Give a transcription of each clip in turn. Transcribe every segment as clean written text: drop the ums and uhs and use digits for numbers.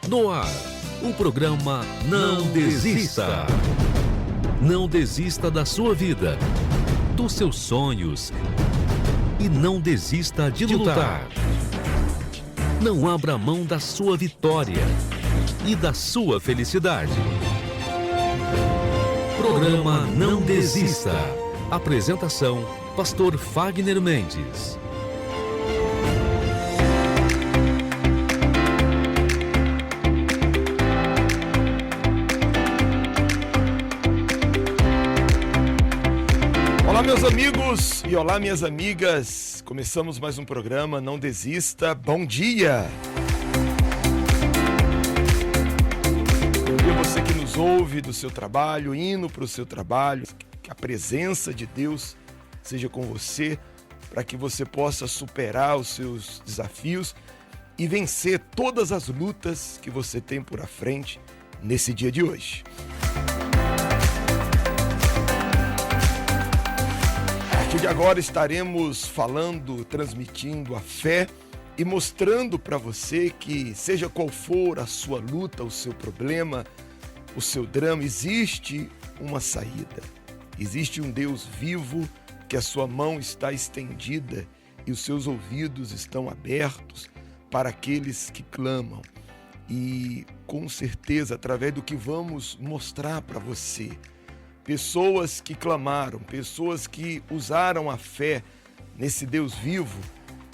No ar, o programa Não Desista. Não desista da sua vida, dos seus sonhos e não desista de lutar. Não abra mão da sua vitória e da sua felicidade. Programa Não Desista. Apresentação: Pastor Fagner Mendes. Olá, meus amigos e olá, minhas amigas. Começamos mais um programa Não Desista. Bom dia! Bom dia você que nos ouve do seu trabalho, indo para o seu trabalho. Que a presença de Deus seja com você, para que você possa superar os seus desafios e vencer todas as lutas que você tem por à frente nesse dia de hoje. A partir de agora estaremos falando, transmitindo a fé e mostrando para você que, seja qual for a sua luta, o seu problema, o seu drama, existe uma saída. Existe um Deus vivo, que a sua mão está estendida e os seus ouvidos estão abertos para aqueles que clamam. E com certeza, através do que vamos mostrar para você, pessoas que clamaram, pessoas que usaram a fé nesse Deus vivo,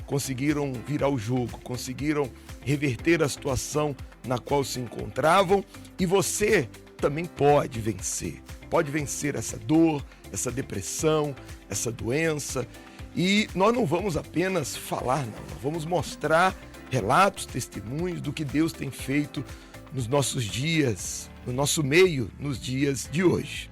conseguiram virar o jogo, conseguiram reverter a situação na qual se encontravam, e você também pode vencer. Pode vencer essa dor, essa depressão, essa doença. E nós não vamos apenas falar, não. Nós vamos mostrar relatos, testemunhos do que Deus tem feito nos nossos dias, no nosso meio, nos dias de hoje.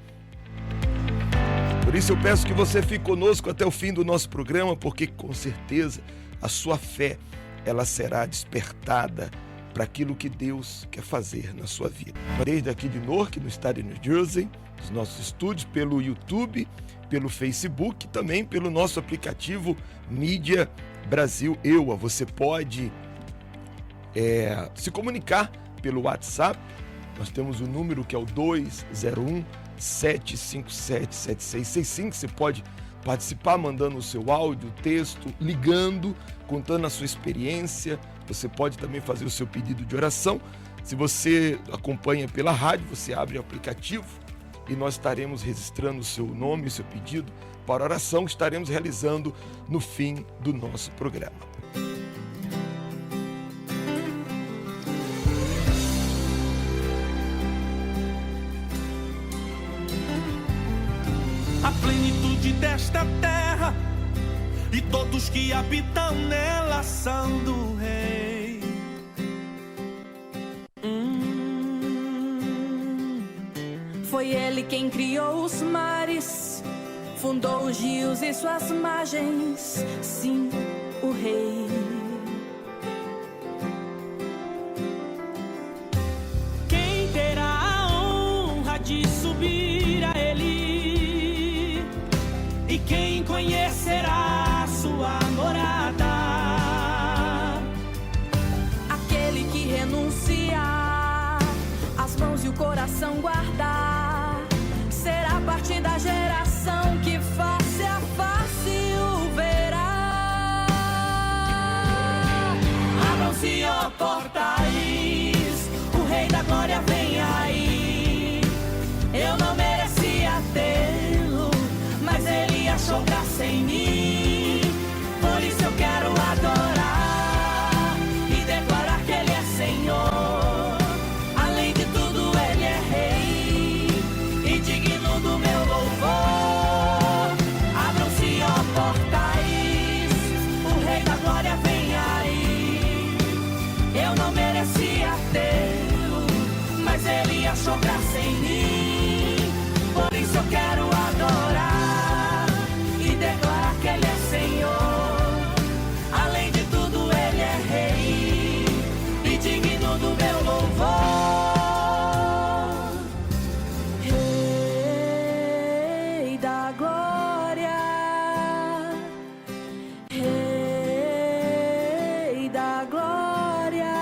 Por isso eu peço que você fique conosco até o fim do nosso programa, porque com certeza a sua fé, ela será despertada para aquilo que Deus quer fazer na sua vida. Desde aqui de Newark, no estado de New Jersey, os nossos estúdios, pelo YouTube, pelo Facebook, também pelo nosso aplicativo Mídia Brasil EUA. Você pode se comunicar pelo WhatsApp. Nós temos o número que é o 201-757-7665. Você pode participar mandando o seu áudio, texto, ligando, contando a sua experiência. Você pode também fazer o seu pedido de oração. Se você acompanha pela rádio, você abre o aplicativo e nós estaremos registrando o seu nome, o seu pedido para oração que estaremos realizando no fim do nosso programa. A plenitude desta terra e todos que habitam nela são do Rei. Foi ele quem criou os mares, fundou os rios e suas margens, sim, o Rei. Quem terá a honra de subir a ele? E quem conhecerá sua morada? Aquele que renunciar, as mãos e o coração guardar, será parte da geração que face a face o verá. Abram-se, ó portais, o Rei da Glória vem aí. Eu não merecia tê-lo, mas ele achou graça em mim. Por isso eu quero adorar e declarar que ele é Senhor. Além de tudo, ele é Rei e digno do meu louvor. Abram-se, ó portais, o Rei da Glória vem aí. Eu não merecia tê-lo, mas ele achou graça em mim. Por isso eu quero adorar e declarar que ele é Senhor. Além de tudo, ele é Rei e digno do meu louvor. Rei da glória, Rei da glória,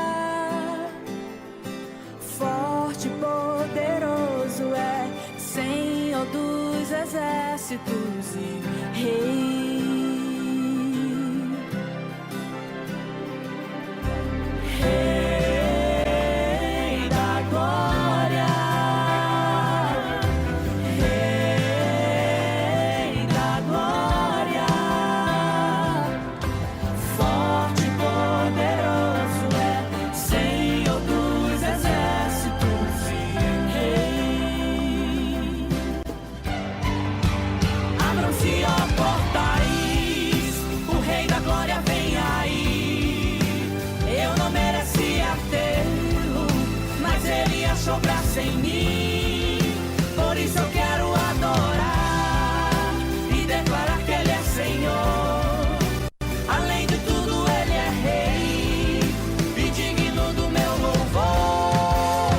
exércitos e Rei. Rei da glória, Rei da glória, forte e poderoso é Senhor dos exércitos e Rei. Abram-se, ó portais, o Rei da glória vem aí. Eu não merecia tê-lo, mas ele achou graça em mim. Por isso eu quero adorar e declarar que ele é Senhor. Além de tudo ele é Rei e digno do meu louvor.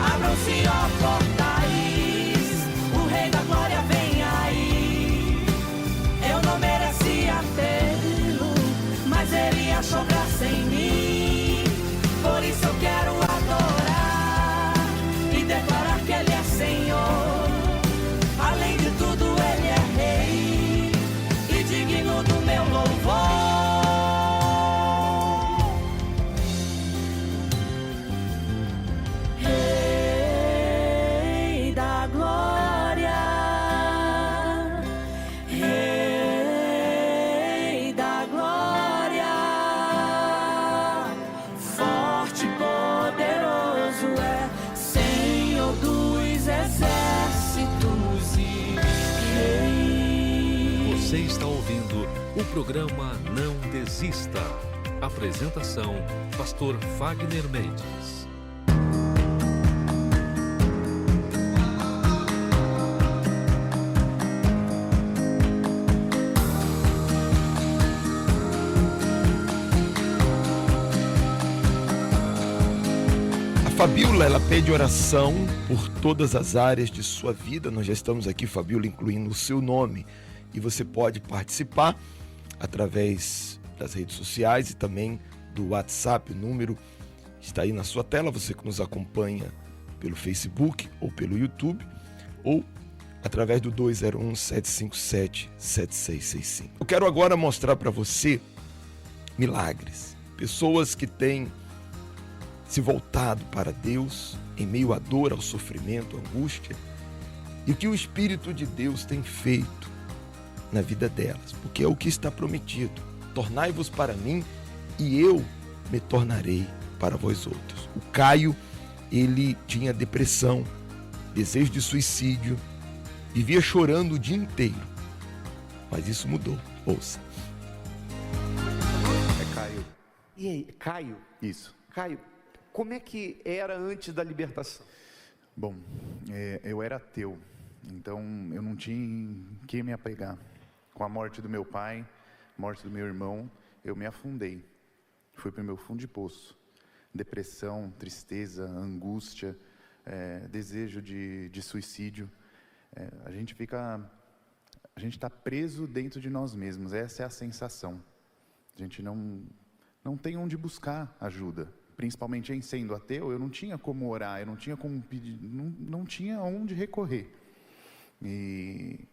Abram-se, ó portais, o Rei da glória vem aí. Eu não merecia tê-lo, mas ele achou graça em mim. Por isso eu quero adorar e declarar que ele é Senhor. Além de tudo ele é Rei e digno do meu louvor. Rei da glória, Rei da glória, forte e poderoso é Senhor dos exércitos e Rei. Você está ouvindo o programa Não Desista. Apresentação: Pastor Wagner Mendes. A Fabíola, ela pede oração por todas as áreas de sua vida. Nós já estamos aqui, Fabíola, incluindo o seu nome. E você pode participar através das redes sociais e também do WhatsApp. O número está aí na sua tela, você que nos acompanha pelo Facebook ou pelo YouTube, ou através do 201-757-7665. Eu quero agora mostrar para você milagres. Pessoas que têm se voltado para Deus em meio à dor, ao sofrimento, à angústia, e o que o Espírito de Deus tem feito na vida delas, porque é o que está prometido: tornai-vos para mim e eu me tornarei para vós outros. O Caio, ele tinha depressão, desejo de suicídio, vivia chorando o dia inteiro, mas isso mudou. Ouça. É Caio. E aí, Caio? Isso. Caio, como é que era antes da libertação? Bom, eu era ateu, então eu não tinha em que me apegar. Com a morte do meu pai, morte do meu irmão, eu me afundei. Fui para o meu fundo de poço. Depressão, tristeza, angústia, desejo de suicídio. A gente está preso dentro de nós mesmos, essa é a sensação. A gente não tem onde buscar ajuda. Principalmente em sendo ateu, eu não tinha como orar, eu não tinha como pedir, não tinha onde recorrer. E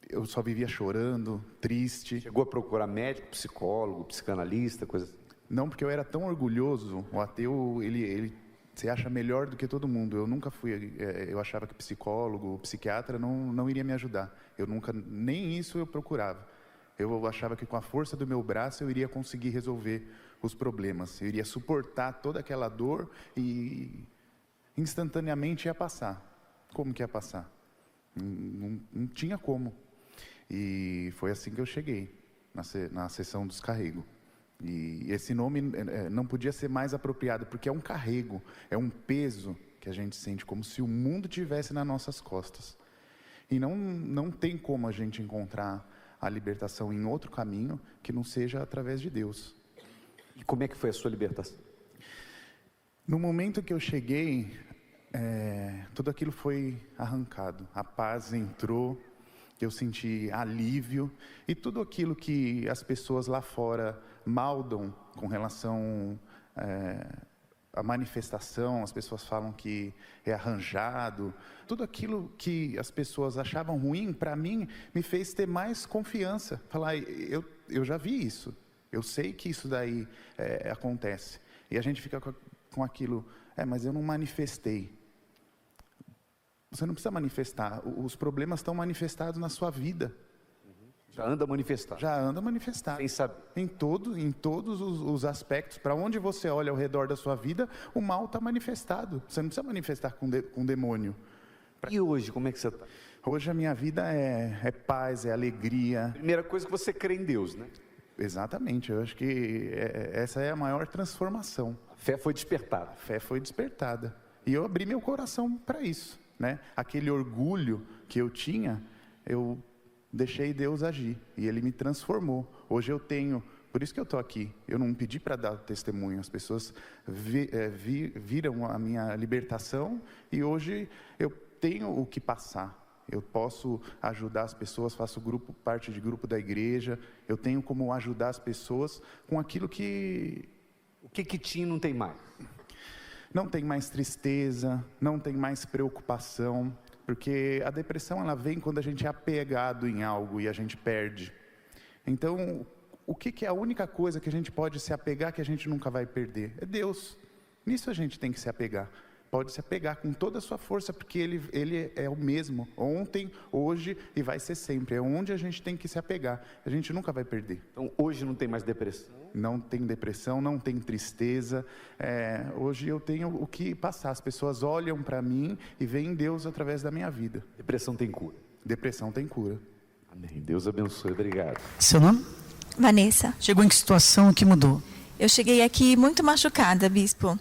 eu só vivia chorando, triste. Chegou a procurar médico, psicólogo, psicanalista, coisa assim? Não, porque eu era tão orgulhoso. O ateu, ele se acha melhor do que todo mundo. Eu nunca fui, eu achava que psicólogo, psiquiatra não iria me ajudar. Nem isso eu procurava. Eu achava que com a força do meu braço eu iria conseguir resolver os problemas. Eu iria suportar toda aquela dor e instantaneamente ia passar. Como que ia passar? Não tinha como. E foi assim que eu cheguei, na sessão dos carrego. E esse nome não podia ser mais apropriado, porque é um carrego, é um peso que a gente sente, como se o mundo tivesse nas nossas costas. E não tem como a gente encontrar a libertação em outro caminho que não seja através de Deus. E como é que foi a sua libertação? No momento que eu cheguei, tudo aquilo foi arrancado. A paz entrou, eu senti alívio, e tudo aquilo que as pessoas lá fora maldam com relação a manifestação, as pessoas falam que é arranjado. Tudo aquilo que as pessoas achavam ruim, para mim, me fez ter mais confiança. Falar, eu já vi isso, eu sei que isso daí acontece. E a gente fica com aquilo, mas eu não manifestei. Você não precisa manifestar, os problemas estão manifestados na sua vida. Já anda manifestado. Já anda manifestado. Sem saber. Em todos os aspectos, para onde você olha ao redor da sua vida, o mal está manifestado. Você não precisa manifestar com demônio. E hoje, como é que você está? Hoje a minha vida é paz, é alegria. Primeira coisa que você crê em Deus, né? Exatamente, eu acho que essa é a maior transformação. A fé foi despertada. A fé foi despertada. E eu abri meu coração para isso, né? Aquele orgulho que eu tinha, eu deixei Deus agir e Ele me transformou. Hoje eu tenho, por isso que eu estou aqui, eu não pedi para dar testemunho, as pessoas viram a minha libertação e hoje eu tenho o que passar. Eu posso ajudar as pessoas, faço parte de grupo da igreja, eu tenho como ajudar as pessoas com aquilo que... O que tinha e não tem mais? Não tem mais tristeza, não tem mais preocupação, porque a depressão ela vem quando a gente é apegado em algo e a gente perde. Então, o que é a única coisa que a gente pode se apegar que a gente nunca vai perder? É Deus. Nisso a gente tem que se apegar. Pode se apegar com toda a sua força, porque Ele é o mesmo, ontem, hoje e vai ser sempre. É onde a gente tem que se apegar, a gente nunca vai perder. Então hoje não tem mais depressão? Não tem depressão, não tem tristeza. Hoje eu tenho o que passar, as pessoas olham para mim e veem Deus através da minha vida. Depressão tem cura? Depressão tem cura. Amém, Deus abençoe, obrigado. Seu nome? Vanessa. Chegou em que situação, o que mudou? Eu cheguei aqui muito machucada, bispo.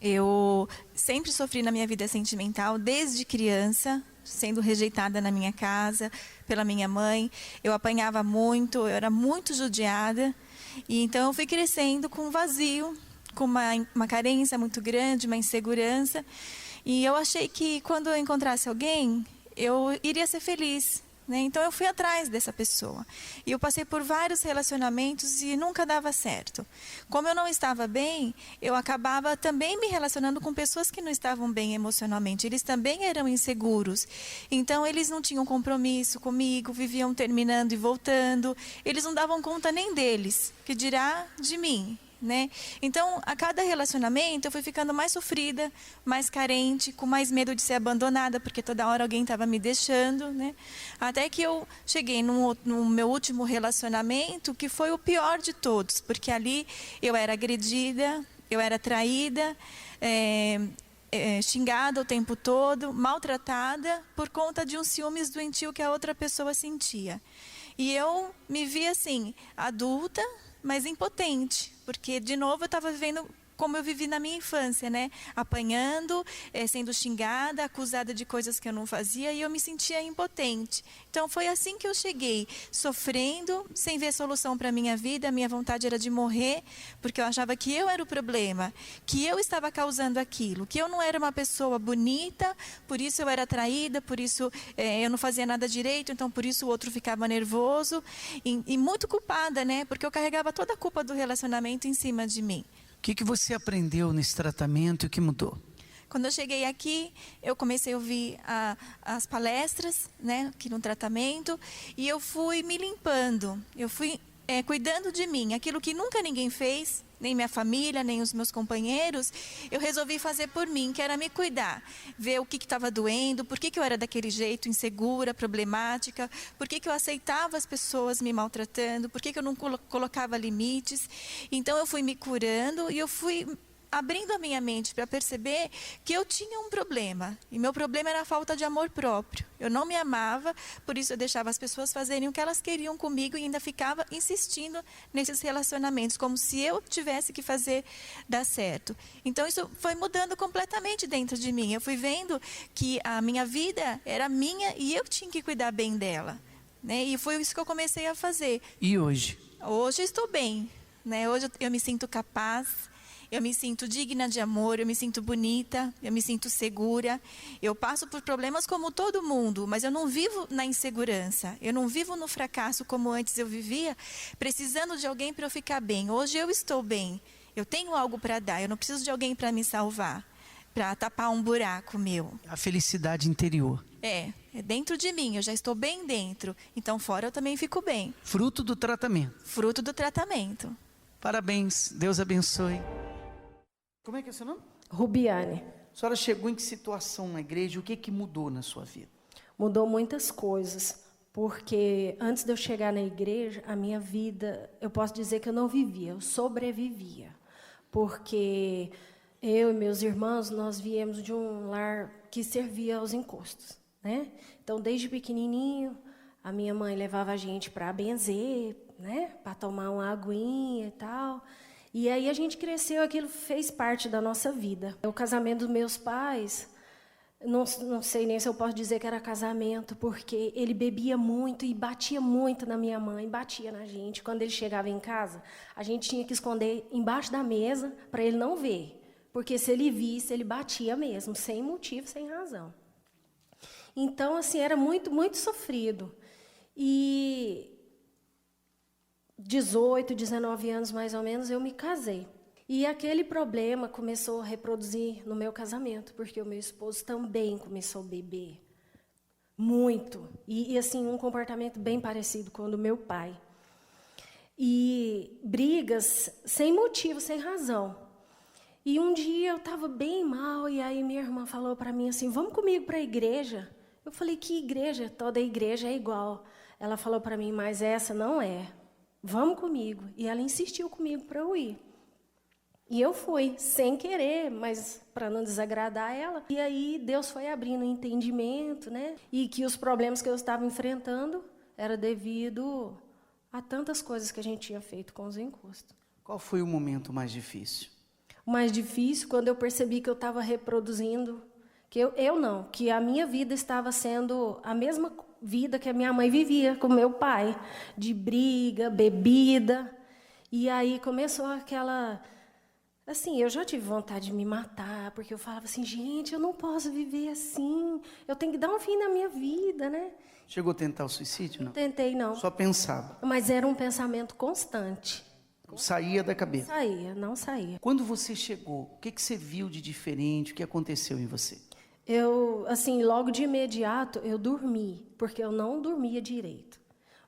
Eu sempre sofri na minha vida sentimental, desde criança, sendo rejeitada na minha casa, pela minha mãe. Eu apanhava muito, eu era muito judiada. E então eu fui crescendo com um vazio, com uma carência muito grande, uma insegurança. E eu achei que quando eu encontrasse alguém, eu iria ser feliz. Então eu fui atrás dessa pessoa e eu passei por vários relacionamentos e nunca dava certo. Como eu não estava bem, eu acabava também me relacionando com pessoas que não estavam bem emocionalmente. Eles também eram inseguros, então eles não tinham compromisso comigo, viviam terminando e voltando. Eles não davam conta nem deles, que dirá de mim. Então, a cada relacionamento eu fui ficando mais sofrida, mais carente, com mais medo de ser abandonada, porque toda hora alguém estava me deixando, Até que eu cheguei no meu último relacionamento, que foi o pior de todos, porque ali eu era agredida, eu era traída, xingada o tempo todo, maltratada, por conta de um ciúmes doentio que a outra pessoa sentia. E eu me vi assim, adulta, mas impotente, porque de novo eu estava vivendo como eu vivi na minha infância, apanhando, sendo xingada, acusada de coisas que eu não fazia, e eu me sentia impotente. Então foi assim que eu cheguei, sofrendo, sem ver solução para a minha vida. A minha vontade era de morrer, porque eu achava que eu era o problema, que eu estava causando aquilo, que eu não era uma pessoa bonita, por isso eu era traída, por isso eu não fazia nada direito, então por isso o outro ficava nervoso, e muito culpada, porque eu carregava toda a culpa do relacionamento em cima de mim. O que você aprendeu nesse tratamento e o que mudou? Quando eu cheguei aqui, eu comecei a ouvir as palestras, aqui no tratamento, e eu fui me limpando, eu fui cuidando de mim. Aquilo que nunca ninguém fez, nem minha família, nem os meus companheiros, eu resolvi fazer por mim, que era me cuidar. Ver o que estava doendo, por que eu era daquele jeito, insegura, problemática, por que eu aceitava as pessoas me maltratando, por que eu não colocava limites. Então eu fui me curando e eu fui abrindo a minha mente para perceber que eu tinha um problema. E meu problema era a falta de amor próprio. Eu não me amava, por isso eu deixava as pessoas fazerem o que elas queriam comigo e ainda ficava insistindo nesses relacionamentos, como se eu tivesse que fazer dar certo. Então isso foi mudando completamente dentro de mim. Eu fui vendo que a minha vida era minha e eu tinha que cuidar bem dela. E foi isso que eu comecei a fazer. E hoje? Hoje eu estou bem. Hoje eu me sinto capaz. Eu me sinto digna de amor, eu me sinto bonita, eu me sinto segura. Eu passo por problemas como todo mundo, mas eu não vivo na insegurança. Eu não vivo no fracasso como antes eu vivia, precisando de alguém para eu ficar bem. Hoje eu estou bem. Eu tenho algo para dar, eu não preciso de alguém para me salvar, para tapar um buraco meu. A felicidade interior. É dentro de mim, eu já estou bem dentro. Então fora eu também fico bem. Fruto do tratamento. Fruto do tratamento. Parabéns, Deus abençoe. Como é que é o seu nome? Rubiane. A senhora chegou em que situação na igreja? O que mudou na sua vida? Mudou muitas coisas, porque antes de eu chegar na igreja, a minha vida, eu posso dizer que eu não vivia, eu sobrevivia. Porque eu e meus irmãos, nós viemos de um lar que servia aos encostos, né? Então, desde pequenininho, a minha mãe levava a gente para benzer, né? Para tomar uma aguinha e tal. E aí a gente cresceu, aquilo fez parte da nossa vida. O casamento dos meus pais, não sei nem se eu posso dizer que era casamento, porque ele bebia muito e batia muito na minha mãe, batia na gente. Quando ele chegava em casa, a gente tinha que esconder embaixo da mesa para ele não ver. Porque se ele visse, ele batia mesmo, sem motivo, sem razão. Então, assim, era muito, muito sofrido. E 18, 19 anos, mais ou menos, eu me casei. E aquele problema começou a reproduzir no meu casamento, porque o meu esposo também começou a beber. Muito. E assim, um comportamento bem parecido com o do meu pai. E brigas sem motivo, sem razão. E um dia eu estava bem mal, e aí minha irmã falou para mim assim, vamos comigo para a igreja. Eu falei, que igreja? Toda igreja é igual. Ela falou para mim, mas essa não é. Vamos comigo. E ela insistiu comigo para eu ir. E eu fui, sem querer, mas para não desagradar ela. E aí Deus foi abrindo o entendimento, né? E que os problemas que eu estava enfrentando era devido a tantas coisas que a gente tinha feito com os encostos. Qual foi o momento mais difícil? O mais difícil, quando eu percebi que eu estava reproduzindo, que a minha vida estava sendo a mesma vida que a minha mãe vivia com meu pai, de briga, bebida. E aí começou aquela... Assim, eu já tive vontade de me matar, porque eu falava assim, gente, eu não posso viver assim, eu tenho que dar um fim na minha vida, né? Chegou a tentar o suicídio, não? Não tentei, não. Só pensava. Mas era um pensamento constante. Saía da cabeça. Não saía. Quando você chegou, o que você viu de diferente? O que aconteceu em você? Eu, assim, logo de imediato, eu dormi, porque eu não dormia direito.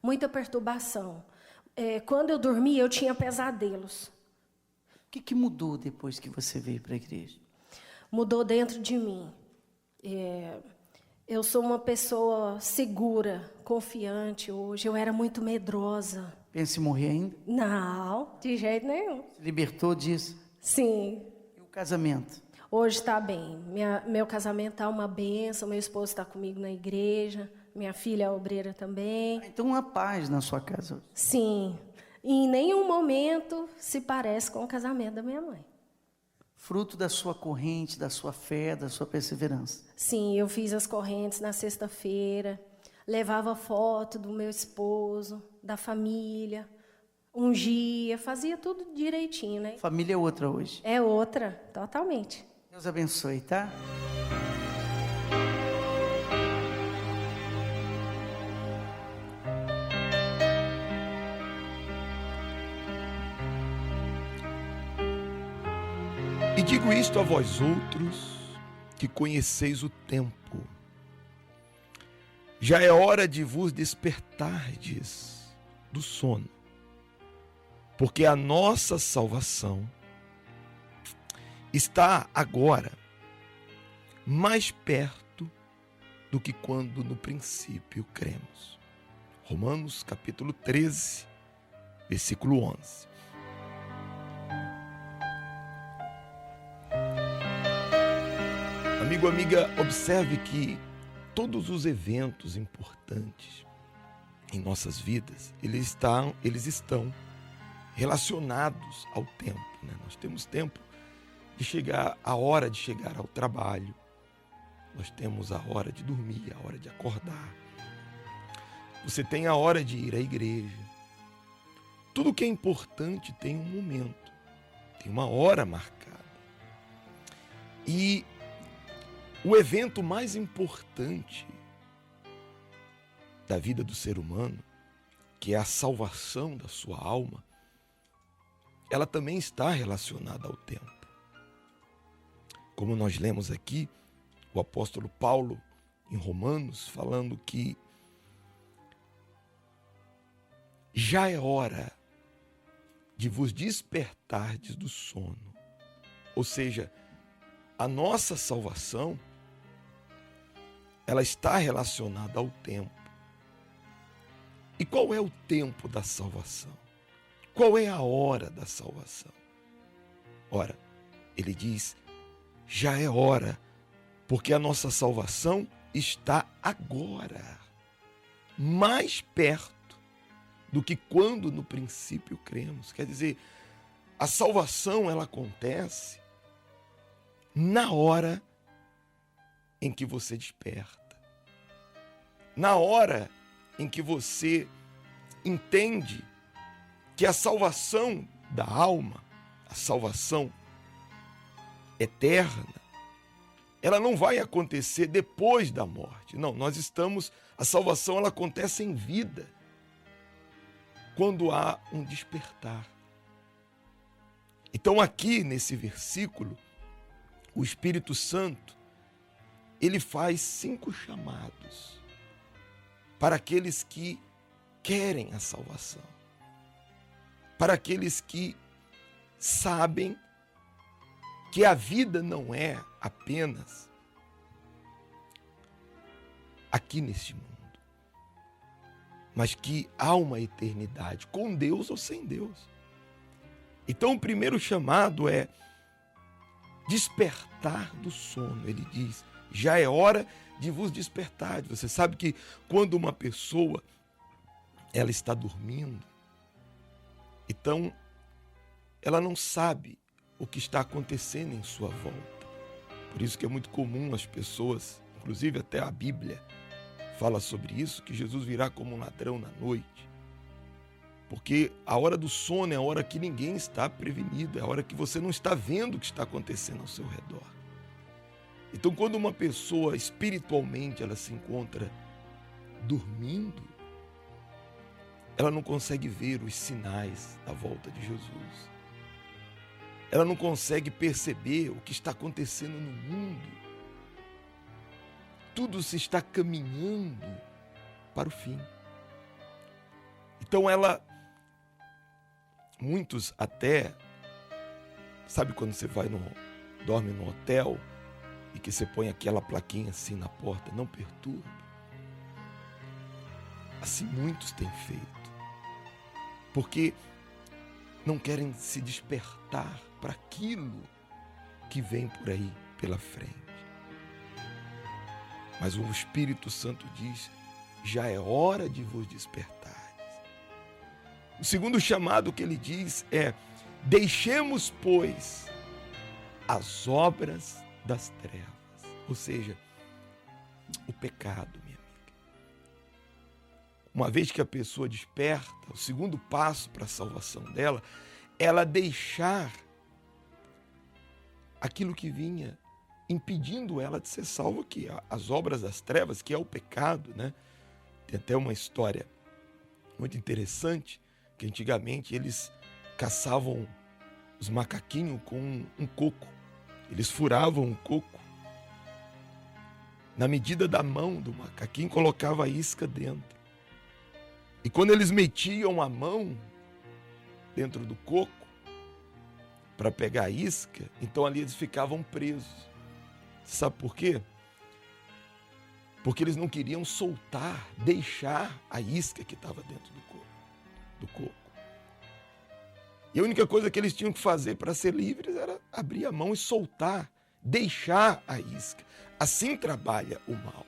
Muita perturbação. Quando eu dormia, eu tinha pesadelos. O que mudou depois que você veio para a igreja? Mudou dentro de mim. Eu sou uma pessoa segura, confiante hoje. Eu era muito medrosa. Pensa em morrer ainda? Não, de jeito nenhum. Se libertou disso? Sim. E o casamento? Hoje está bem. Meu casamento está uma bênção, meu esposo está comigo na igreja, minha filha é obreira também. Então, há paz na sua casa hoje? Sim. Em nenhum momento se parece com o casamento da minha mãe. Fruto da sua corrente, da sua fé, da sua perseverança? Sim, eu fiz as correntes na sexta-feira, levava foto do meu esposo, da família, ungia, fazia tudo direitinho, né? Família é outra hoje? É outra, totalmente. Deus abençoe, tá? E digo isto a vós outros, que conheceis o tempo. Já é hora de vos despertardes do sono, porque a nossa salvação está agora mais perto do que quando no princípio cremos. Romanos capítulo 13, versículo 11. Amigo, amiga, observe que todos os eventos importantes em nossas vidas, eles estão relacionados ao tempo, né? Nós temos tempo de chegar, a hora de chegar ao trabalho, nós temos a hora de dormir, a hora de acordar. Você tem a hora de ir à igreja. Tudo que é importante tem um momento, tem uma hora marcada. E o evento mais importante da vida do ser humano, que é a salvação da sua alma, ela também está relacionada ao tempo. Como nós lemos aqui, o apóstolo Paulo, em Romanos, falando que já é hora de vos despertardes do sono. Ou seja, a nossa salvação, ela está relacionada ao tempo. E qual é o tempo da salvação? Qual é a hora da salvação? Ora, ele diz, já é hora, porque a nossa salvação está agora, mais perto do que quando no princípio cremos. Quer dizer, a salvação ela acontece na hora em que você desperta, na hora em que você entende que a salvação da alma, a salvação eterna, ela não vai acontecer depois da morte. Não, a salvação ela acontece em vida, quando há um despertar. Então aqui nesse versículo, o Espírito Santo, ele faz 5 chamados para aqueles que querem a salvação, para aqueles que sabem que a vida não é apenas aqui neste mundo, mas que há uma eternidade, com Deus ou sem Deus. Então o primeiro chamado é despertar do sono. Ele diz, já é hora de vos despertar. Você sabe que quando uma pessoa ela está dormindo, então ela não sabe o que está acontecendo em sua volta. Por isso que é muito comum as pessoas, inclusive até a Bíblia fala sobre isso, que Jesus virá como um ladrão na noite. Porque a hora do sono é a hora que ninguém está prevenido, é a hora que você não está vendo o que está acontecendo ao seu redor. Então, quando uma pessoa espiritualmente ela se encontra dormindo, ela não consegue ver os sinais da volta de Jesus. Ela não consegue perceber o que está acontecendo no mundo. Tudo se está caminhando para o fim. Então muitos até, sabe quando você dorme no hotel e que você põe aquela plaquinha assim na porta, não perturbe? Assim muitos têm feito, porque não querem se despertar para aquilo que vem por aí pela frente. Mas o Espírito Santo diz, já é hora de vos despertar. O segundo chamado que ele diz é, deixemos, pois, as obras das trevas. Ou seja, o pecado, minha amiga. Uma vez que a pessoa desperta, o segundo passo para a salvação dela, ela deixar aquilo que vinha impedindo ela de ser salva, que é as obras das trevas, que é o pecado, né? Tem até uma história muito interessante, que antigamente eles caçavam os macaquinhos com um coco. Eles furavam um coco. Na medida da mão do macaquinho, colocava a isca dentro. E quando eles metiam a mão dentro do coco para pegar a isca, então ali eles ficavam presos. Sabe por quê? Porque eles não queriam soltar, deixar a isca que estava dentro do coco. E a única coisa que eles tinham que fazer para ser livres era abrir a mão e soltar, deixar a isca. Assim trabalha o mal.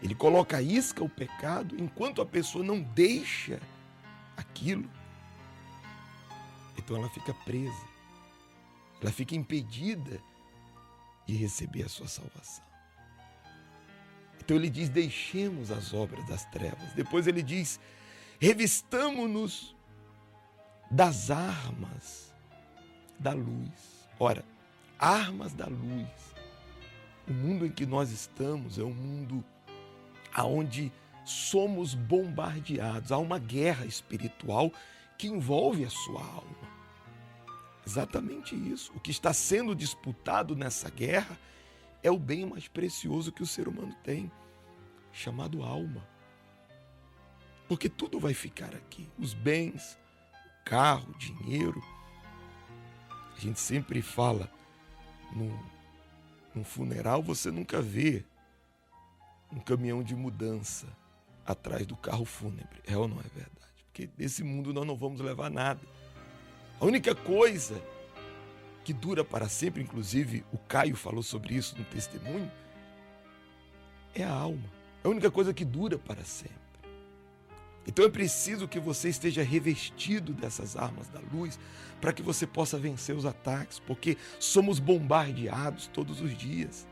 Ele coloca a isca, o pecado, enquanto a pessoa não deixa aquilo, então ela fica presa, ela fica impedida de receber a sua salvação. Então ele diz, deixemos as obras das trevas. Depois ele diz, revistamo-nos das armas da luz. Ora, armas da luz. O mundo em que nós estamos é um mundo onde somos bombardeados. Há uma guerra espiritual que envolve a sua alma. Exatamente isso. O que está sendo disputado nessa guerra é o bem mais precioso que o ser humano tem, chamado alma. Porque tudo vai ficar aqui. Os bens, o carro, o dinheiro. A gente sempre fala, num funeral você nunca vê um caminhão de mudança atrás do carro fúnebre. É ou não é verdade? Porque desse mundo nós não vamos levar nada. A única coisa que dura para sempre, inclusive o Caio falou sobre isso no testemunho, é a alma. É a única coisa que dura para sempre. Então é preciso que você esteja revestido dessas armas da luz para que você possa vencer os ataques, porque somos bombardeados todos os dias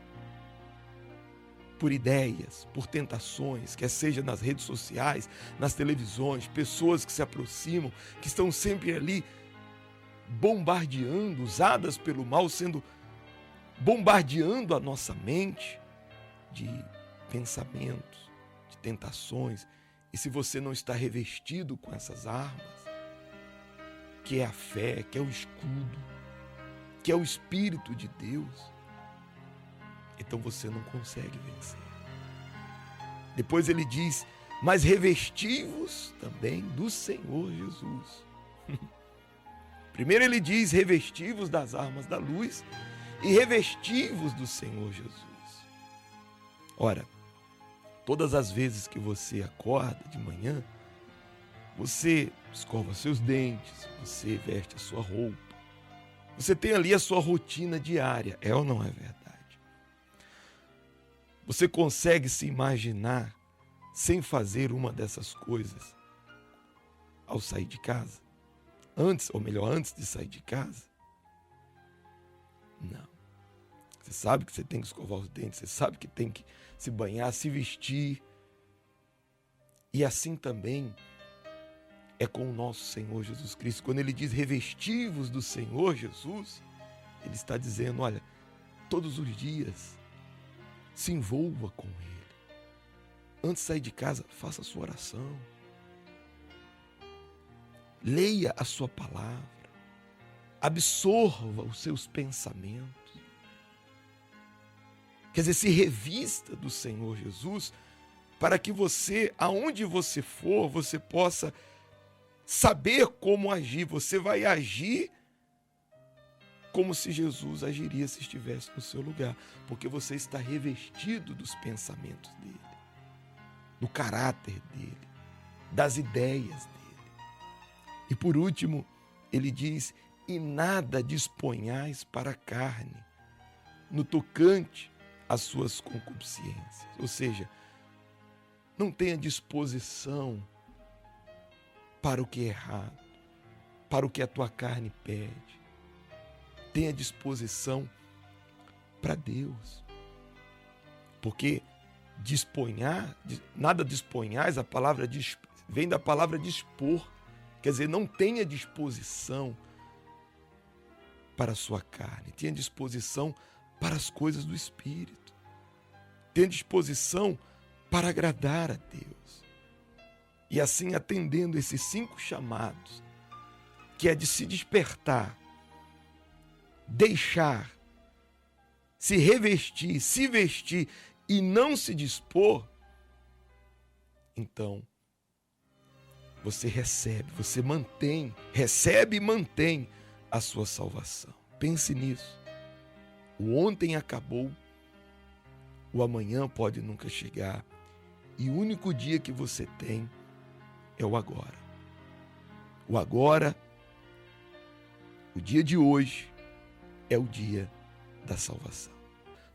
por ideias, por tentações, quer seja nas redes sociais, nas televisões, pessoas que se aproximam, que estão sempre ali bombardeando, usadas pelo mal, bombardeando a nossa mente de pensamentos, de tentações. E se você não está revestido com essas armas, que é a fé, que é o escudo, que é o Espírito de Deus, então você não consegue vencer. Depois ele diz, mas revesti-vos também do Senhor Jesus. Primeiro ele diz, revesti-vos das armas da luz e revesti-vos do Senhor Jesus. Ora, todas as vezes que você acorda de manhã, você escova seus dentes, você veste a sua roupa, você tem ali a sua rotina diária, é ou não é verdade? Você consegue se imaginar sem fazer uma dessas coisas ao sair de casa? Antes de sair de casa? Não. Você sabe que você tem que escovar os dentes, você sabe que tem que se banhar, se vestir. E assim também é com o nosso Senhor Jesus Cristo. Quando ele diz revesti-vos do Senhor Jesus, ele está dizendo, olha, todos os dias se envolva com ele. Antes de sair de casa, faça a sua oração. Leia a sua palavra. Absorva os seus pensamentos. Quer dizer, se revista do Senhor Jesus para que você, aonde você for, você possa saber como agir. Você vai agir como se Jesus agiria se estivesse no seu lugar, porque você está revestido dos pensamentos dele, do caráter dele, das ideias dele. E por último, ele diz, e nada disponhais para a carne, no tocante às suas concupiscências. Ou seja, não tenha disposição para o que é errado, para o que a tua carne pede. Tenha disposição para Deus. Porque nada disponhais, a palavra vem da palavra dispor. Quer dizer, não tenha disposição para a sua carne. Tenha disposição para as coisas do Espírito. Tenha disposição para agradar a Deus. E assim, atendendo esses 5 chamados, que é de se despertar, deixar, se revestir, se vestir e não se dispor, então você recebe e mantém a sua salvação. Pense nisso. O ontem acabou, o amanhã pode nunca chegar, e o único dia que você tem é o agora. O agora, o dia de hoje, é o dia da salvação.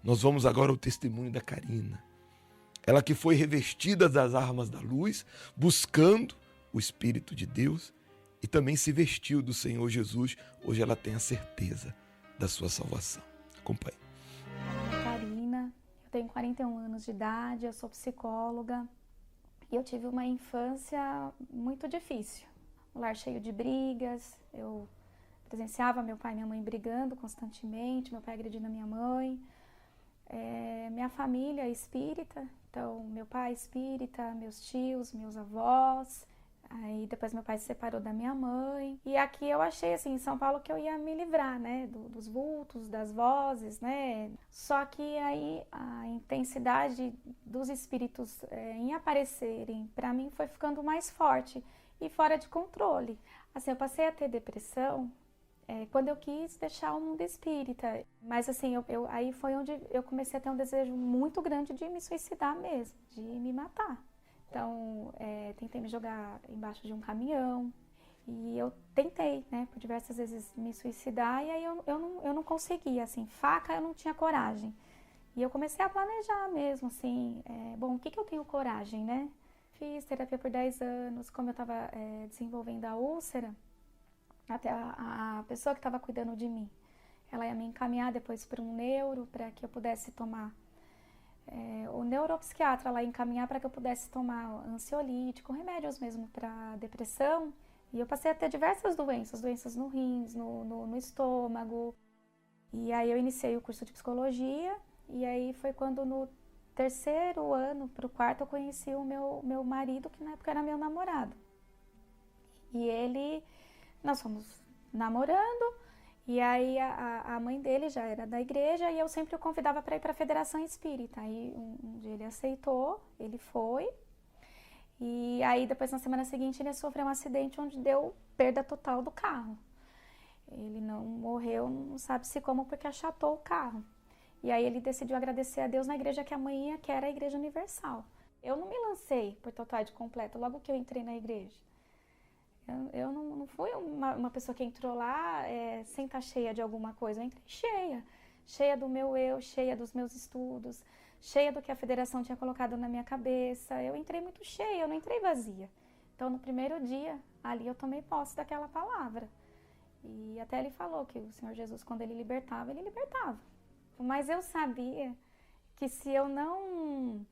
Nós vamos agora ao testemunho da Karina. Ela que foi revestida das armas da luz, buscando o Espírito de Deus e também se vestiu do Senhor Jesus. Hoje ela tem a certeza da sua salvação. Acompanhe. Karina, eu tenho 41 anos de idade, eu sou psicóloga e eu tive uma infância muito difícil. Um lar cheio de brigas, eu presenciava meu pai e minha mãe brigando constantemente, meu pai agredindo a minha mãe. Minha família é espírita, então meu pai é espírita, meus tios, meus avós, Aí depois meu pai se separou da minha mãe. E aqui eu achei, assim, em São Paulo que eu ia me livrar, né? Dos vultos, das vozes, né? Só que aí a intensidade dos espíritos em aparecerem, para mim, foi ficando mais forte e fora de controle. Assim, eu passei a ter depressão quando eu quis deixar o mundo espírita. Mas, assim, aí foi onde eu comecei a ter um desejo muito grande de me suicidar mesmo, de me matar. Então, tentei me jogar embaixo de um caminhão e eu tentei, né, por diversas vezes me suicidar e aí eu não conseguia, assim, faca eu não tinha coragem. E eu comecei a planejar mesmo, assim, bom, o que eu tenho coragem, né? Fiz terapia por 10 anos, como eu estava desenvolvendo a úlcera, até a pessoa que estava cuidando de mim, ela ia me encaminhar depois para um neuro, para que eu pudesse tomar o neuropsiquiatra lá encaminhar para que eu pudesse tomar ansiolítico, remédios mesmo para depressão. E eu passei a ter diversas doenças no rins, no estômago. E aí eu iniciei o curso de psicologia e aí foi quando no 3º ano para o 4º eu conheci o meu marido, que na época era meu namorado. E nós fomos namorando. E aí a mãe dele já era da igreja e eu sempre o convidava para ir para a Federação Espírita. Aí um dia ele aceitou, ele foi. E aí depois na semana seguinte ele sofreu um acidente onde deu perda total do carro. Ele não morreu, não sabe-se como, porque achatou o carro. E aí ele decidiu agradecer a Deus na igreja que a mãe ia, que era a Igreja Universal. Eu não me lancei por totalidade completa logo que eu entrei na igreja. Eu não fui uma pessoa que entrou lá sem estar cheia de alguma coisa. Eu entrei cheia do meu eu, cheia dos meus estudos, cheia do que a federação tinha colocado na minha cabeça. Eu entrei muito cheia, eu não entrei vazia. Então, no primeiro dia, ali eu tomei posse daquela palavra. E até ele falou que o Senhor Jesus, quando ele libertava, ele libertava. Mas eu sabia que se eu não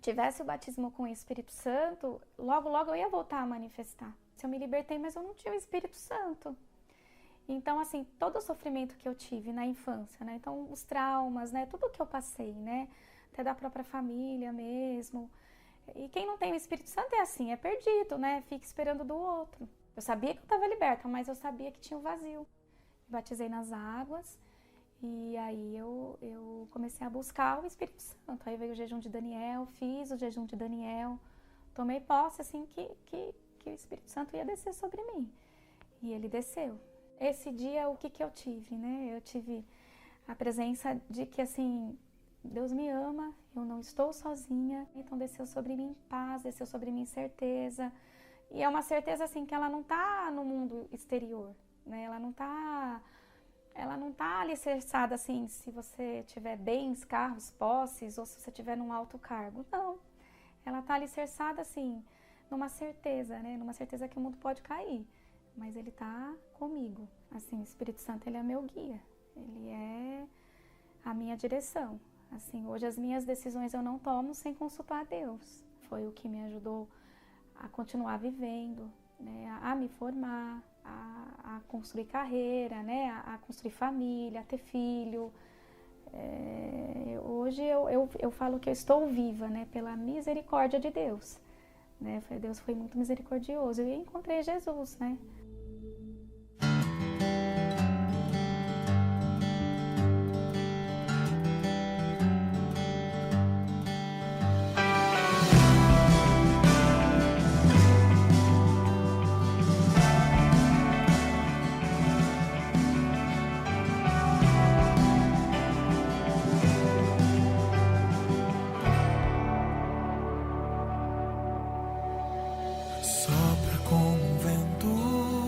tivesse o batismo com o Espírito Santo, logo eu ia voltar a manifestar. Eu me libertei, mas eu não tinha o Espírito Santo. Então, assim, todo o sofrimento que eu tive na infância, né? Então, os traumas, né? Tudo que eu passei, né? Até da própria família mesmo. E quem não tem o Espírito Santo é assim, é perdido, né? Fica esperando do outro. Eu sabia que eu estava liberta, mas eu sabia que tinha um vazio. Me batizei nas águas e aí eu comecei a buscar o Espírito Santo. Aí veio o jejum de Daniel, fiz o jejum de Daniel, tomei posse, assim, que o Espírito Santo ia descer sobre mim. E ele desceu. Esse dia, o que eu tive, né? Eu tive a presença de que, assim, Deus me ama, eu não estou sozinha. Então, desceu sobre mim paz, desceu sobre mim certeza. E é uma certeza, assim, que ela não está no mundo exterior, né? Ela não tá alicerçada, assim, se você tiver bens, carros, posses, ou se você tiver num alto cargo. Não. Ela está alicerçada, assim, numa certeza, né? Numa certeza que o mundo pode cair, mas ele tá comigo. Assim, o Espírito Santo, ele é meu guia, ele é a minha direção. Assim, hoje as minhas decisões eu não tomo sem consultar a Deus. Foi o que me ajudou a continuar vivendo, né? A me formar, a construir carreira, né? A construir família, a ter filho. Hoje eu falo que eu estou viva, né? Pela misericórdia de Deus. Né? Deus foi muito misericordioso e eu encontrei Jesus, né? Sopra como um vento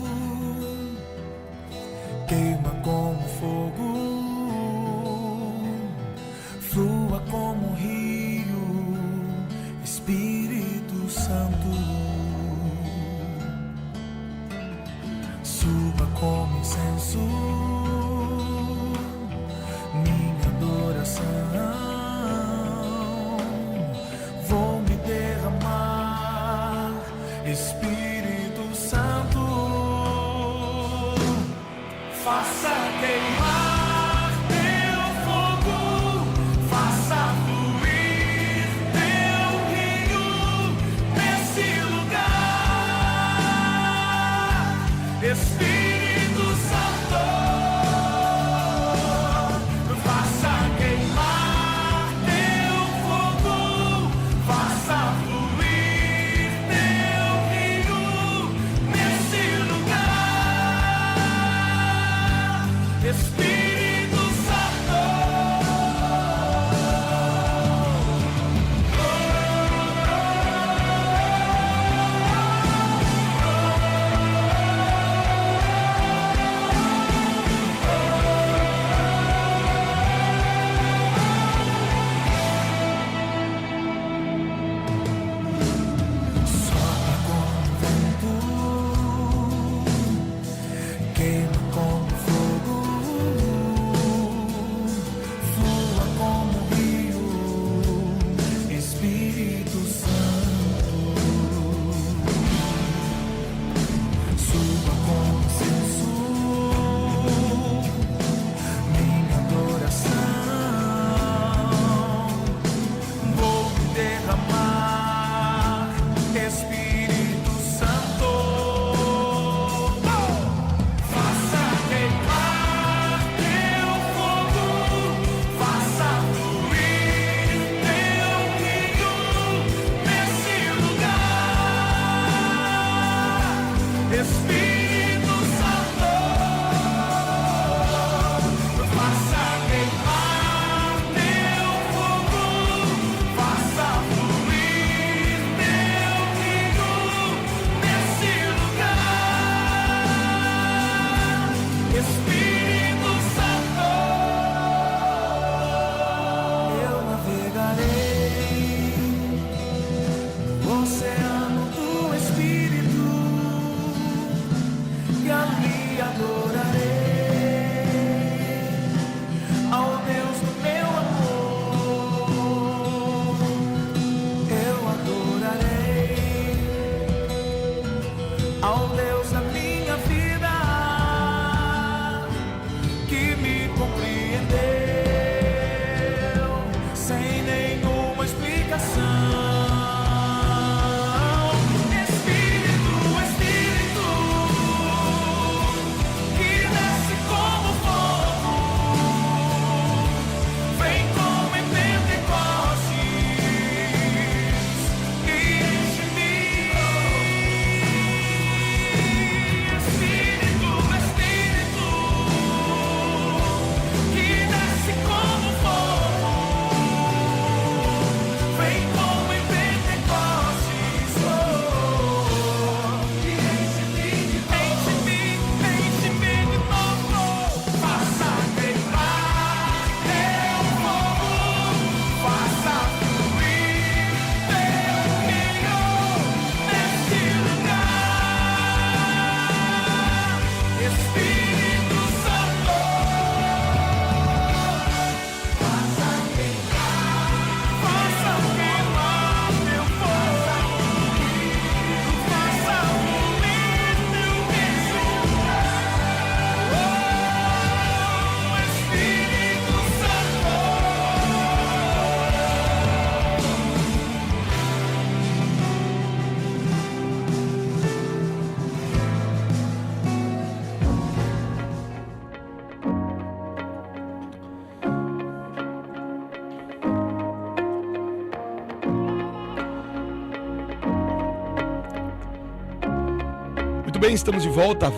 bem, estamos de volta. A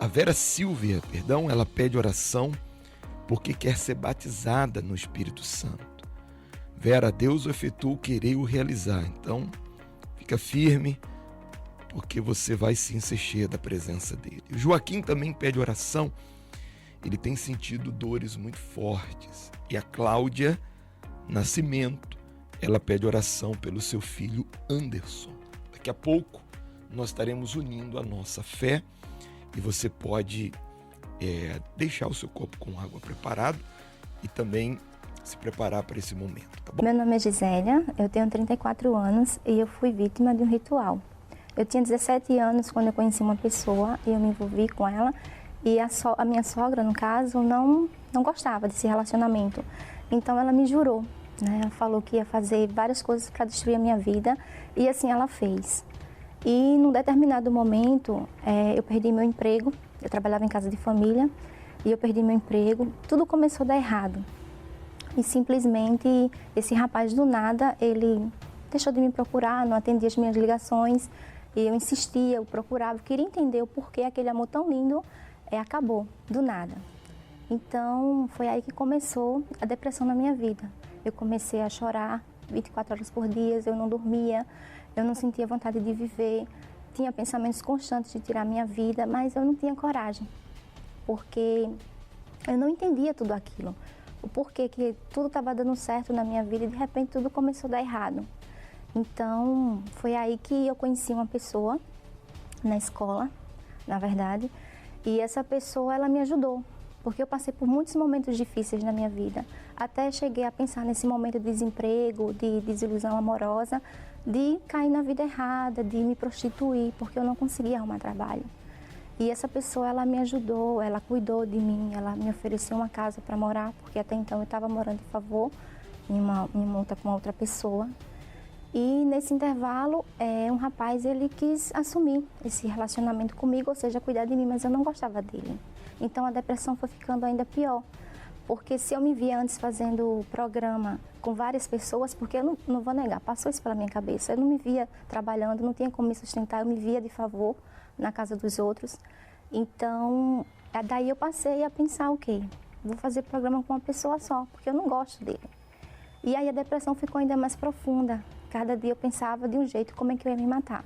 Vera Silvia, ela pede oração porque quer ser batizada no Espírito Santo. Vera, Deus o efetuou o querer e o realizar. Então, fica firme, porque você vai sim ser cheia da presença dele. O Joaquim também pede oração. Ele tem sentido dores muito fortes. E a Cláudia Nascimento, ela pede oração pelo seu filho Anderson. Daqui a pouco nós estaremos unindo a nossa fé e você pode deixar o seu copo com água preparado e também se preparar para esse momento, tá bom? Meu nome é Gisélia, eu tenho 34 anos e eu fui vítima de um ritual. Eu tinha 17 anos quando eu conheci uma pessoa e eu me envolvi com ela e a minha sogra, no caso, não gostava desse relacionamento. Então ela me jurou, né? Ela falou que ia fazer várias coisas para destruir a minha vida e assim ela fez. E num determinado momento eu perdi meu emprego, eu trabalhava em casa de família e eu perdi meu emprego, tudo começou a dar errado. E simplesmente esse rapaz do nada, ele deixou de me procurar, não atendia as minhas ligações. E eu insistia, eu procurava, eu queria entender o porquê aquele amor tão lindo acabou, do nada. Então foi aí que começou a depressão na minha vida. Eu comecei a chorar 24 horas por dia, eu não dormia, eu não sentia vontade de viver. Tinha pensamentos constantes de tirar minha vida, mas eu não tinha coragem. Porque eu não entendia tudo aquilo. O porquê que tudo estava dando certo na minha vida e de repente tudo começou a dar errado. Então, foi aí que eu conheci uma pessoa na escola, na verdade, e essa pessoa, ela me ajudou, porque eu passei por muitos momentos difíceis na minha vida, até cheguei a pensar nesse momento de desemprego, de desilusão amorosa, de cair na vida errada, de me prostituir, porque eu não conseguia arrumar trabalho. E essa pessoa, ela me ajudou, ela cuidou de mim, ela me ofereceu uma casa para morar, porque até então eu estava morando de favor em uma com outra pessoa. E nesse intervalo, um rapaz, ele quis assumir esse relacionamento comigo, ou seja, cuidar de mim, mas eu não gostava dele. Então a depressão foi ficando ainda pior, porque se eu me via antes fazendo programa com várias pessoas, porque eu não vou negar, passou isso pela minha cabeça, eu não me via trabalhando, não tinha como me sustentar, eu me via de favor na casa dos outros. Então, daí eu passei a pensar o quê? Vou fazer programa com uma pessoa só, porque eu não gosto dele. E aí a depressão ficou ainda mais profunda. Cada dia eu pensava de um jeito como é que eu ia me matar.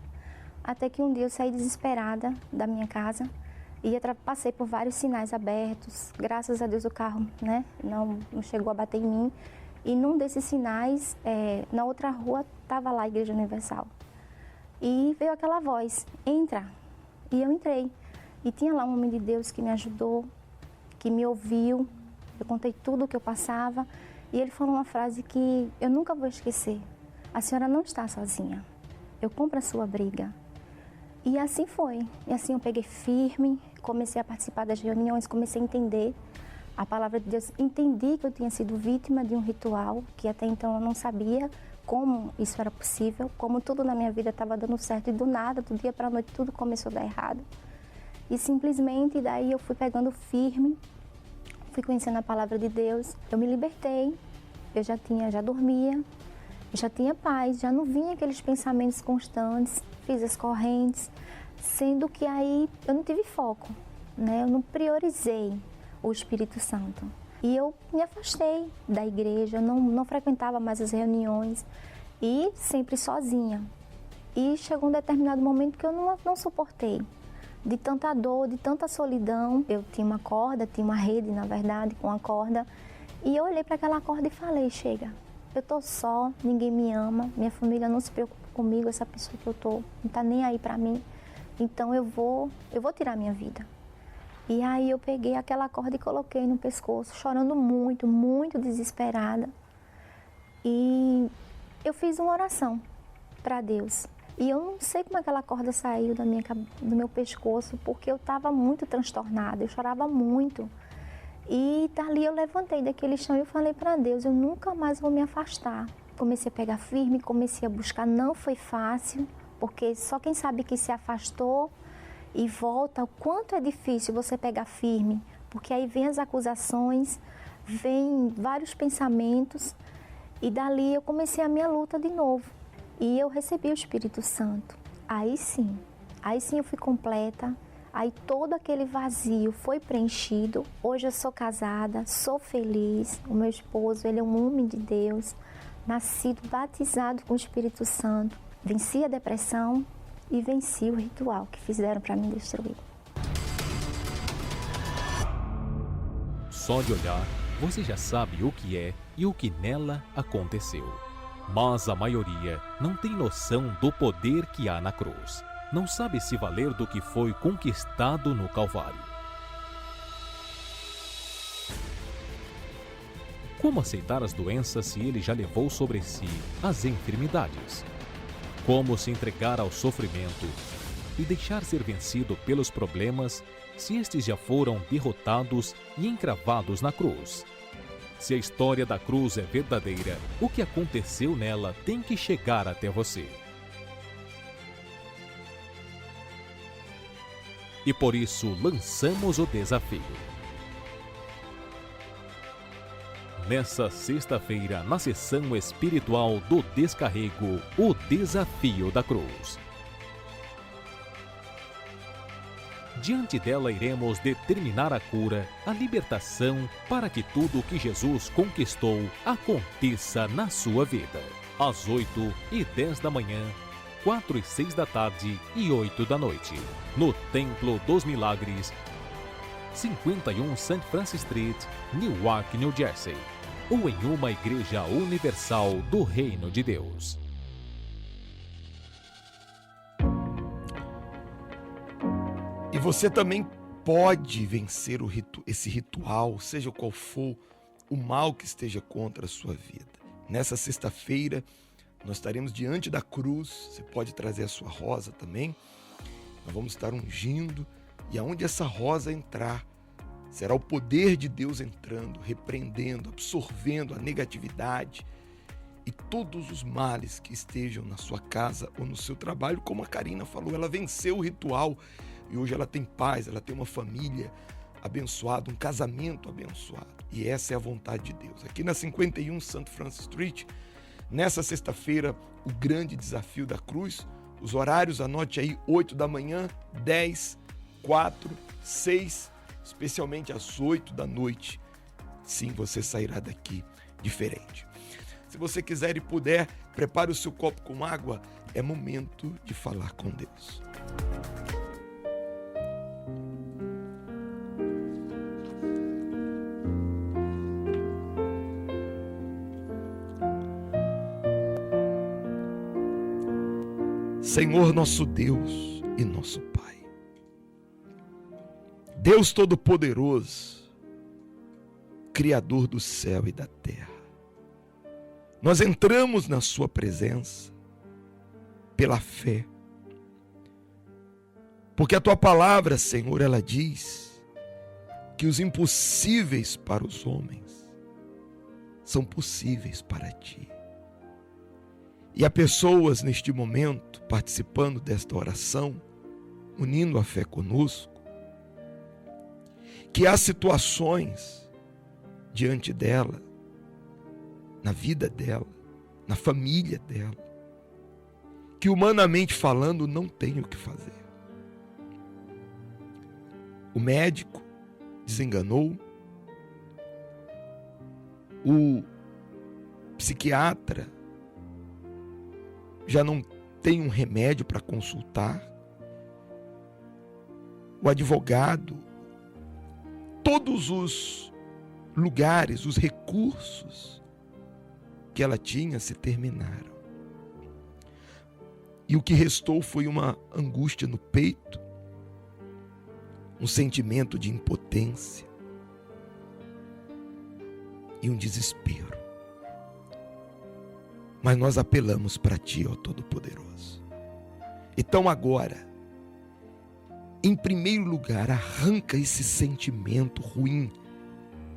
Até que um dia eu saí desesperada da minha casa e passei por vários sinais abertos. Graças a Deus o carro, né, não chegou a bater em mim. E num desses sinais, na outra rua, estava lá a Igreja Universal. E veio aquela voz, entra. E eu entrei. E tinha lá um homem de Deus que me ajudou, que me ouviu. Eu contei tudo o que eu passava. E ele falou uma frase que eu nunca vou esquecer. A senhora não está sozinha. Eu compro a sua briga. E assim foi. E assim eu peguei firme, comecei a participar das reuniões, comecei a entender a palavra de Deus. Entendi que eu tinha sido vítima de um ritual, que até então eu não sabia como isso era possível, como tudo na minha vida estava dando certo e do nada, do dia para a noite, tudo começou a dar errado. E simplesmente daí eu fui pegando firme, fui conhecendo a palavra de Deus, eu me libertei, eu já dormia, eu já tinha paz, já não vinha aqueles pensamentos constantes, fiz as correntes, sendo que aí eu não tive foco, né? Eu não priorizei o Espírito Santo. E eu me afastei da igreja, eu não frequentava mais as reuniões e sempre sozinha. E chegou um determinado momento que eu não suportei. De tanta dor, de tanta solidão. Eu tinha uma corda, tinha uma rede, na verdade, com a corda. E eu olhei para aquela corda e falei, chega, eu tô só, ninguém me ama, minha família não se preocupa comigo, essa pessoa que eu tô, não tá nem aí para mim. Então eu vou tirar minha vida. E aí eu peguei aquela corda e coloquei no pescoço, chorando muito, muito desesperada. E eu fiz uma oração para Deus. E eu não sei como aquela corda saiu do meu pescoço, porque eu estava muito transtornada, eu chorava muito. E dali eu levantei daquele chão e eu falei para Deus, eu nunca mais vou me afastar. Comecei a pegar firme, comecei a buscar, não foi fácil, porque só quem sabe que se afastou e volta, o quanto é difícil você pegar firme, porque aí vem as acusações, vem vários pensamentos e dali eu comecei a minha luta de novo e eu recebi o Espírito Santo. Aí sim, Aí sim eu fui completa, aí todo aquele vazio foi preenchido. Hoje eu sou casada, sou feliz, o meu esposo, ele é um homem de Deus, nascido, batizado com o Espírito Santo. Venci a depressão e venci o ritual que fizeram para me destruir. Só de olhar, você já sabe o que é e o que nela aconteceu. Mas a maioria não tem noção do poder que há na cruz. Não sabe se valer do que foi conquistado no Calvário. Como aceitar as doenças se ele já levou sobre si as enfermidades? Como se entregar ao sofrimento e deixar ser vencido pelos problemas se estes já foram derrotados e encravados na cruz? Se a história da cruz é verdadeira, o que aconteceu nela tem que chegar até você. E por isso lançamos o desafio. Nessa sexta-feira, na sessão espiritual do Descarrego, o Desafio da Cruz. Diante dela iremos determinar a cura, a libertação, para que tudo o que Jesus conquistou aconteça na sua vida. Às 8h10 da manhã, 4 e 6 da tarde e 8 da noite, no Templo dos Milagres, 51 St. Francis Street, Newark, New Jersey, ou em uma igreja universal do Reino de Deus. E você também pode vencer esse ritual, seja qual for o mal que esteja contra a sua vida. Nessa sexta-feira, nós estaremos diante da cruz. Você pode trazer a sua rosa também. Nós vamos estar ungindo, e aonde essa rosa entrar, será o poder de Deus entrando, repreendendo, absorvendo a negatividade e todos os males que estejam na sua casa ou no seu trabalho. Como a Karina falou, ela venceu o ritual e hoje ela tem paz, ela tem uma família abençoada, um casamento abençoado. E essa é a vontade de Deus. Aqui na 51 St. Francis Street, nessa sexta-feira, o grande desafio da cruz. Os horários, anote aí: 8 da manhã, 10, 4, 6, especialmente às 8 da noite. Sim, você sairá daqui diferente. Se você quiser e puder, prepare o seu copo com água. É momento de falar com Deus. Senhor nosso Deus e nosso Pai, Deus Todo-Poderoso, Criador do céu e da terra, nós entramos na sua presença pela fé, porque a tua palavra, Senhor, ela diz que os impossíveis para os homens são possíveis para ti. E há pessoas neste momento participando desta oração, unindo a fé conosco, que há situações diante dela, na vida dela, na família dela, que humanamente falando não tem o que fazer. O médico desenganou, o psiquiatra já não tem um remédio para consultar, o advogado, todos os lugares, os recursos que ela tinha se terminaram. E o que restou foi uma angústia no peito, um sentimento de impotência e um desespero. Mas nós apelamos para ti, ó Todo-Poderoso. Então agora, em primeiro lugar, arranca esse sentimento ruim,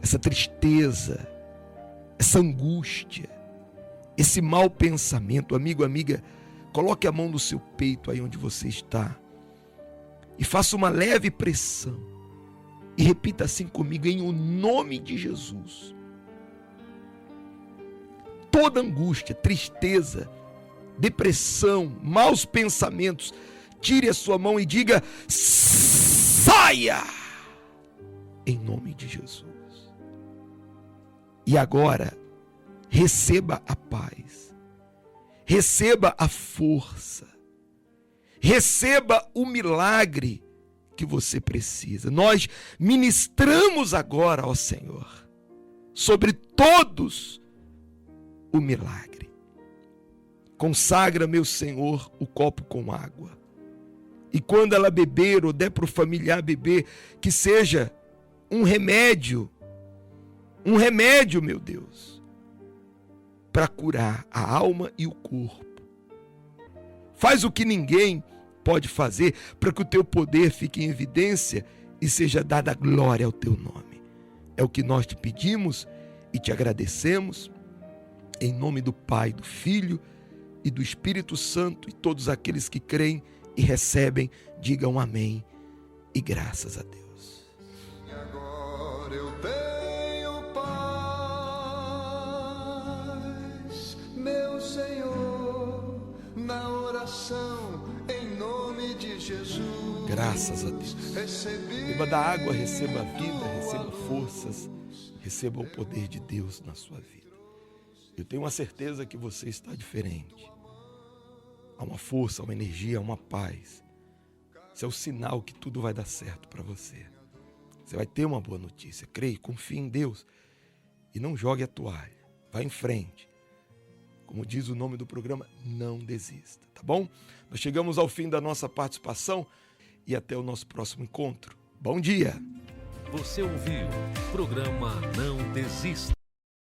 essa tristeza, essa angústia, esse mau pensamento. Amigo, amiga, coloque a mão no seu peito aí onde você está e faça uma leve pressão e repita assim comigo: em o nome de Jesus. Toda angústia, tristeza, depressão, maus pensamentos, tire a sua mão e diga: saia! Em nome de Jesus. E agora, receba a paz, receba a força, receba o milagre que você precisa. Nós ministramos agora, ó Senhor, sobre todos o milagre. Consagra, meu Senhor, o copo com água. E quando ela beber ou der para o familiar beber, que seja um remédio, meu Deus, para curar a alma e o corpo. Faz o que ninguém pode fazer para que o teu poder fique em evidência e seja dada glória ao teu nome. É o que nós te pedimos e te agradecemos, em nome do Pai, do Filho e do Espírito Santo, e todos aqueles que creem e recebem, digam amém e graças a Deus. E agora eu tenho paz, meu Senhor, na oração, em nome de Jesus. Graças a Deus. Beba da água, receba a vida, receba forças, receba o poder de Deus na sua vida. Eu tenho uma certeza que você está diferente. Há uma força, uma energia, uma paz. Isso é o sinal que tudo vai dar certo para você. Você vai ter uma boa notícia. Creia, confie em Deus e não jogue a toalha. Vá em frente. Como diz o nome do programa, não desista, tá bom? Nós chegamos ao fim da nossa participação e até o nosso próximo encontro. Bom dia! Você ouviu o programa Não Desista.